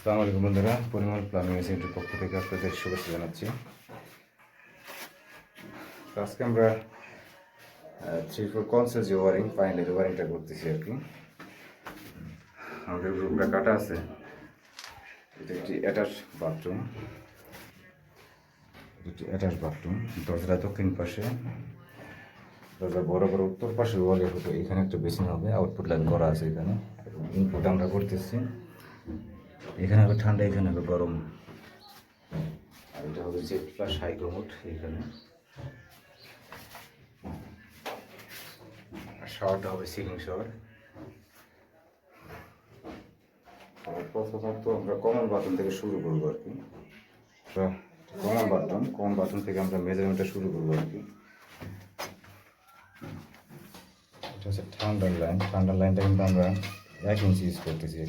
আসসালামু আলাইকুম বন্ধুরা, পরিমল প্লাম্বিং সেন্টার পক্ষ থেকে আপনাদের শুভেচ্ছা জানাচ্ছি। আজকে আমরা 3-4 কনসেল যে ওয়ারিং ফাইনালি ওয়ারিংটা করতেছি আর কি। আমাদের রুমটা কাটা আছে। এটা একটি অ্যাটাচ বাথরুম, দরজা দক্ষিণ পাশে, দরজা বড় বড় উত্তর পাশে ওয়ালে হতো। এখানে একটা বেসিন হবে, আউটপুট লাইন করা আছে এখানে, ইনপুট আমরা করতেছি। এখানে হবে ঠান্ডা, এখানে হবে গরম। আর এটা হবে জেট প্লাস হাই কমোড এখানে। আর শাওয়ারটা হবে সিলিং শাওয়ার। আর প্রথমত আমরা কমন বাথরুম থেকে শুরু করবো আর কি। কমন বাথরুম থেকে আমরা মেজারমেন্টটা শুরু করবো আর কি। এটা হচ্ছে ঠান্ডার লাইনটা কিন্তু আমরা 1 ইঞ্চি ইউজ করতেছি।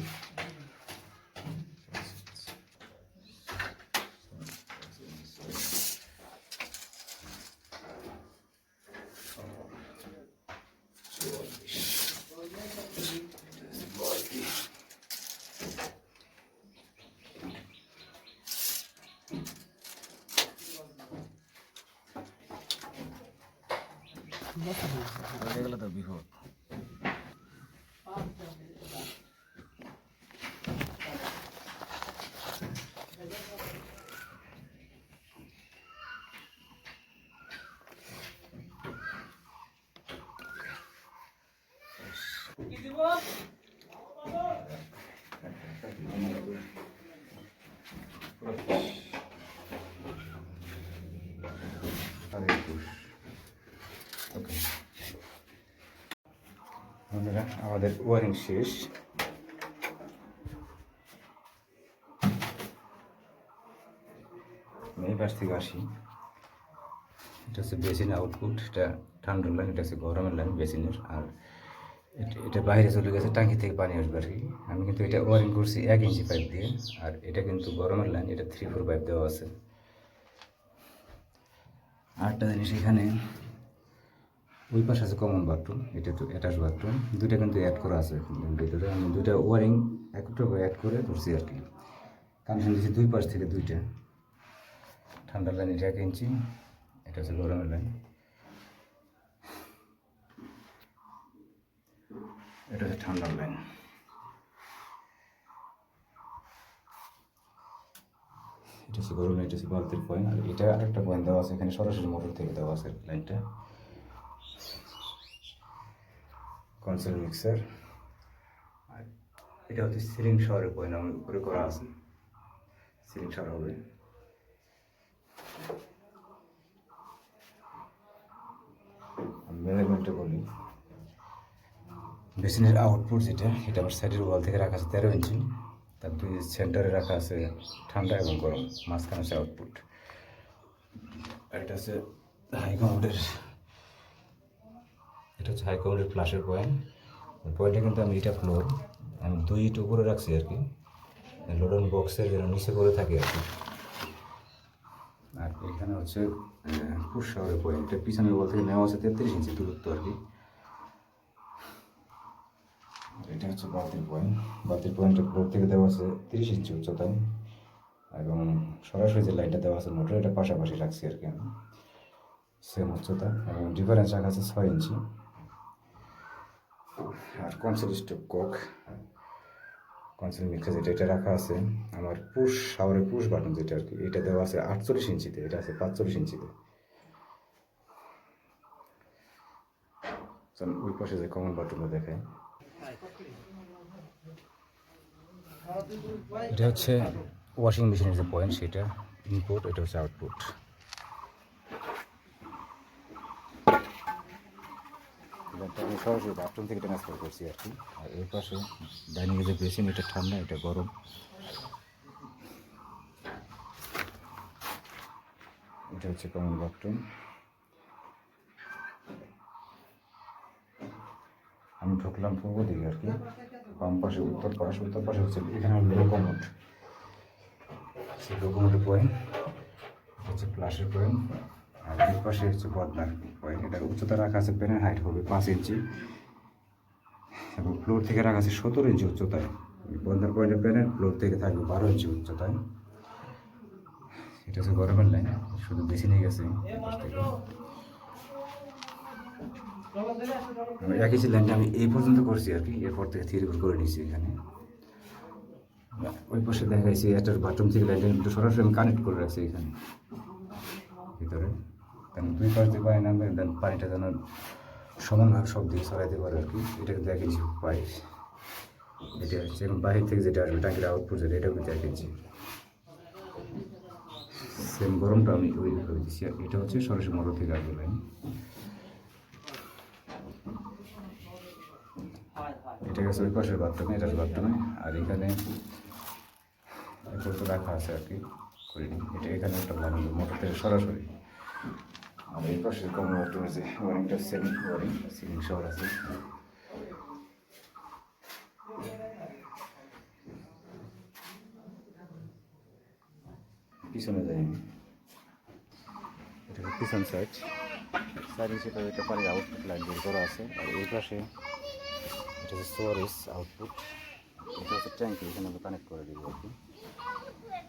এগুলো তো বিপদ। আমাদের ওয়ারিং শেষ। এই পাশ থেকে আসি। এটা হচ্ছে বেসিন আউটপুট, এটা ঠান্ডার লাইন, এটা হচ্ছে গরমের লাইন বেসিনের। আর এটা বাইরে চলে গেছে, টাঙ্কি থেকে পানি আসবে আর কি। আমি কিন্তু এটা ওয়ারিং করছি 1 ইঞ্চি পাইপ দিয়ে। আর এটা কিন্তু গরমের লাইন, এটা 3-4 পাইপ দেওয়া আছে। আরেকটা জিনিস, এখানে ওই পাশে আছে কমন বাথরুম, এটা তো অ্যাটাচ বাথরুম। দুইটা কিন্তু অ্যাড করা আছে ভিতরে। আমি দুইটা ওয়ারিং একটা অ্যাড করে ধরছি আর কি। কানেকশন দিয়েছি দুই পাশ থেকে দুইটা। ঠান্ডার লাইন এটা 1 ইঞ্চি, এটা হচ্ছে গরমের লাইন, এটা হচ্ছে ঠান্ডার লাইন। এটা হচ্ছে গরম, এটা হচ্ছে বালতির পয়েন্ট। আর এটা আরেকটা পয়েন্ট দেওয়া আছে এখানে, সরাসরি মোটর থেকে দেওয়া আছে লাইনটা। Conceal mixer. আর এটা হচ্ছে সিলিং শাওয়ারের পয়েন্ট, আমার উপরে করা আছে, সিলিং শাওয়ার হবে। মেজারমেন্টটা বলি, বেসিনের আউটপুট যেটা, এটা আমার সাইডের ওয়াল থেকে রাখা আছে 13 ইঞ্চি। তার দুই সেন্টারে রাখা আছে ঠান্ডা এবং গরম, মাঝখানে আছে আউটপুট। আর এটা হচ্ছে হাই কমোডের, এটা হচ্ছে হাই কমোডের ফ্লাশের পয়েন্ট। পয়েন্টটা কিন্তু আমি এটা ফ্লোর, আমি 2 ইট উপরে রাখছি আর কি, লোডন বক্সের যেন নিচে করে থাকে আর কি। আর এখানে হচ্ছে পুশ শাওয়ারের পয়েন্ট, এটা পিছনের ওয়াল থেকে নেওয়া আছে 33 ইঞ্চি দূরত্ব আর কি। এটা হচ্ছে বালতির পয়েন্টটা ফ্লোর থেকে দেওয়া আছে 30 ইঞ্চি উচ্চতায়। এবং সরাসরি যে লাইনটা দেওয়া আছে মোটর, এটা পাশাপাশি রাখছি আর কি আমি, সেম উচ্চতা। এবং ডিফারেন্স রাখা আছে 6 ইঞ্চি। আর conceal stopcock, conceal mixer যেটা, এটা রাখা আছে আমার পুশ শাওয়ারের পুশ বাটন যেটা আর কি, এটা দেওয়া আছে 48 ইঞ্চিতে, এটা আছে 45 ইঞ্চিতে। ওই পাশে যে কমন বাটনটা দেখায়, এটা হচ্ছে ওয়াশিং মেশিনের যে পয়েন্ট, সেটা ইনপুট, এটা হচ্ছে আউটপুট। লাইনটা আমি সরাসরি বাথরুম থেকে ট্রান্সফার করছি আর কি। আর এই পাশে ডাইনিংয়ে যে বেসিন, এটা ঠান্ডা, এটা গরম। এটা হচ্ছে কমন বাথরুম। আমি ঢুকলাম পূর্ব দিকে আর কি, বাম পাশে উত্তর পাশে হচ্ছে এখানে লোকোমোট, সেই লোকোমোটের পয়েন্ট হচ্ছে প্লাসের পয়েন্ট। আর এই পাশে হচ্ছে বদনার পয়েন্ট। এটার উচ্চতা রাখা আছে, প্যানের হাইট হবে 5 ইঞ্চি এবং ফ্লোর থেকে রাখা আছে 17 ইঞ্চি উচ্চতায়। বদনার পয়েন্টের প্যানের ফ্লোর থেকে থাকবে 12 ইঞ্চি উচ্চতায়। এটা হচ্ছে গরমের লাইন, শুধু বেশি নিয়ে গেছে থেকে। একই লাইনটা আমি এই পর্যন্ত করছি আর কি, এরপর থেকে 3 করে নিয়েছি এখানে। ওই পাশে দেখা গেছে এটার বাথরুম থেকে লাইনটা একটু সরাসরি আমি কানেক্ট করে রাখছি এখানে ভিতরে, কারণ 2 পাশ দিয়ে পানি নামবে, দেন পানিটা যেন সমানভাবে সব দিকে ছড়াইতে পারে আর কি। এটা কিন্তু 1 ইঞ্চি পাইপ, এটা হচ্ছে বাহির থেকে যেটা আসবে ট্যাঙ্কির আউটপুট যেটা, এটাও কিন্তু 1 ইঞ্চি। সেম গরমটা আমি ওই করে দিচ্ছি। আর এটা হচ্ছে সরাসরি মোটর থেকে আসবে লাইন। এটা গেছে ওই পাশের বাথরুমে, এটার বাথরুমে। আর এখানে তো রাখা আছে আর কি করিনি, এটা এখানে একটা লাইন মোটর থেকে সরাসরি। আর এই পাশে কমন বাথরুমে যে ওয়ারিংটা সেম ওয়ারিং, সিলিং শহর আছে। পিছনে যাই, এটা পিছন সাইড হিসেবে এটা পানির আউটপুট লাইন বের করা আছে। আর এই পাশে এটা হচ্ছে সোয়ারেজ আউটপুট, এটা হচ্ছে ট্যাঙ্কি, এখানে আমরা কানেক্ট করে দিব আর কি।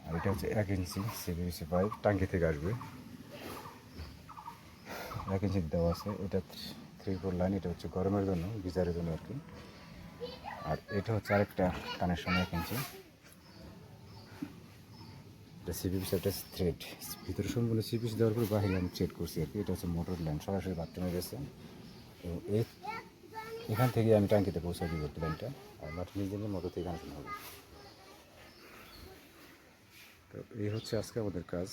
আর এটা হচ্ছে 1 ইঞ্চি সিবিসি পাইপ, ট্যাঙ্কি থেকে আসবে 1 ইঞ্চি দেওয়া আছে। এটা 3-4 লাইন, এটা হচ্ছে গরমের জন্য, গিজারের জন্য আর কি। আর এটা হচ্ছে আরেকটা কানেকশন 1 ইঞ্চি, এটা সিপিসি, একটা থ্রেড ভিতরে সম্পূর্ণ সিপিসি দেওয়ার পরে বাহিরে আমি চেক করছি আর কি। এটা হচ্ছে মোটর লাইন, সরাসরি বাথরুমে গেছে এবং এখান থেকে আমি ট্যাঙ্কিতে পৌঁছে দিব লাইনটা। আর মাটির নিজে মোটর থেকে কানেকশন হবে। তো এই হচ্ছে আজকে আমাদের কাজ।